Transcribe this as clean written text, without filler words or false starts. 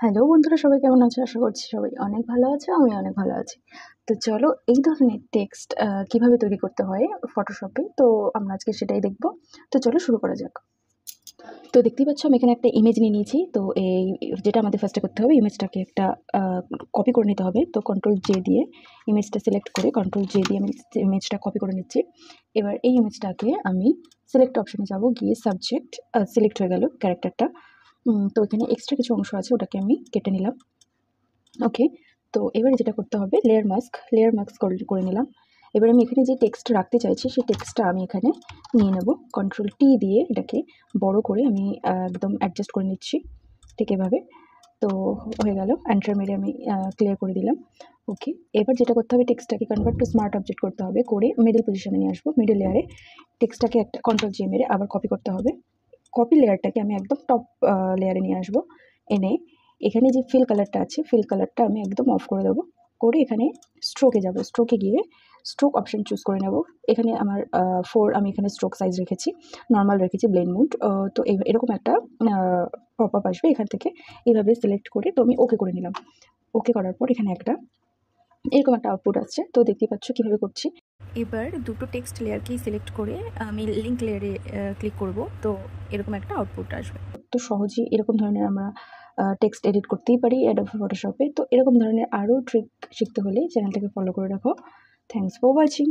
Hello বন্ধুরা, সবাই কেমন আছো? আশা করছি সবাই অনেক ভালো আছে। আমি অনেক ভালো আছি। তো চলো এই ধরনের টেক্সট কিভাবে তৈরি করতে হয় ফটোশপে, তো আমরা আজকে সেটাই দেখব। তো চলো শুরু করা যাক। তো দেখতেই পাচ্ছ আমি এখানে একটা ইমেজ নিয়ে নিয়েছি। তো এই যেটা আমাদের ফার্স্টে করতে হবে, ইমেজটাকে একটা কপি করে নিতে হবে। তো কন্ট্রোল জে দিয়ে ইমেজটা সিলেক্ট করে কন্ট্রোল জে দিয়ে আমি ইমেজটা কপি করে নিচ্ছি। এবার এই ইমেজটাকে আমি সিলেক্ট অপশনে যাব, গিয়ে সাবজেক্ট সিলেক্ট হয়ে গেল ক্যারেক্টারটা। তো এখানে এক্সট্রা কিছু অংশ আছে, ওটাকে আমি কেটে নিলাম। ওকে। তো এবারে যেটা করতে হবে, লেয়ার মাস্ক করে নিলাম। এবার আমি এখানে যে টেক্সট রাখতে চাইছি সেই টেক্সটটা আমি এখানে নিয়ে নেব। কন্ট্রোল টি দিয়ে এটাকে বড় করে আমি একদম অ্যাডজাস্ট করে নিচ্ছি, ঠিক এভাবে। তো হয়ে গেল, এন্টার মেরে আমি ক্লিয়ার করে দিলাম। ওকে। এবার যেটা করতে হবে, টেক্সটটাকে কনভার্ট টু স্মার্ট অবজেক্ট করতে হবে, করে মিডল পজিশনে নিয়ে আসবো। মিডল লেয়ারে টেক্সটটাকে একটা কন্ট্রোল জে মেরে আবার কপি করতে হবে। কপি লেয়ারটাকে আমি একদম টপ লেয়ারে নিয়ে আসবো। এনে এখানে যে ফিল কালারটা আছে, ফিল কালারটা আমি একদম অফ করে দেবো। করে এখানে স্ট্রোকে যাব, স্ট্রোকে গিয়ে স্ট্রোক অপশন চুজ করে নেব। এখানে আমার আমি এখানে স্ট্রোক সাইজ রেখেছি, নর্মাল রেখেছি, ব্লেন্ড মোড। তো এরকম একটা পপ আপ আসবে এখান থেকে। এইভাবে সিলেক্ট করে তো আমি ওকে করে নিলাম। ওকে করার পর এখানে এরকম একটা আউটপুট আসছে। তো দেখতেই পাচ্ছ কীভাবে করছি। এবার দুটো টেক্সট লেয়ারকেই সিলেক্ট করে আমি লিঙ্ক লেয়ারে ক্লিক করব। তো এরকম একটা আউটপুট আসবে। তো সহজেই এরকম ধরনের আমরা টেক্সট এডিট করতেই পারি অ্যাডোবে ফটোশপে। তো এরকম ধরনের আরও ট্রিক শিখতে হলে চ্যানেলটাকে ফলো করে রাখো। Thanks for watching.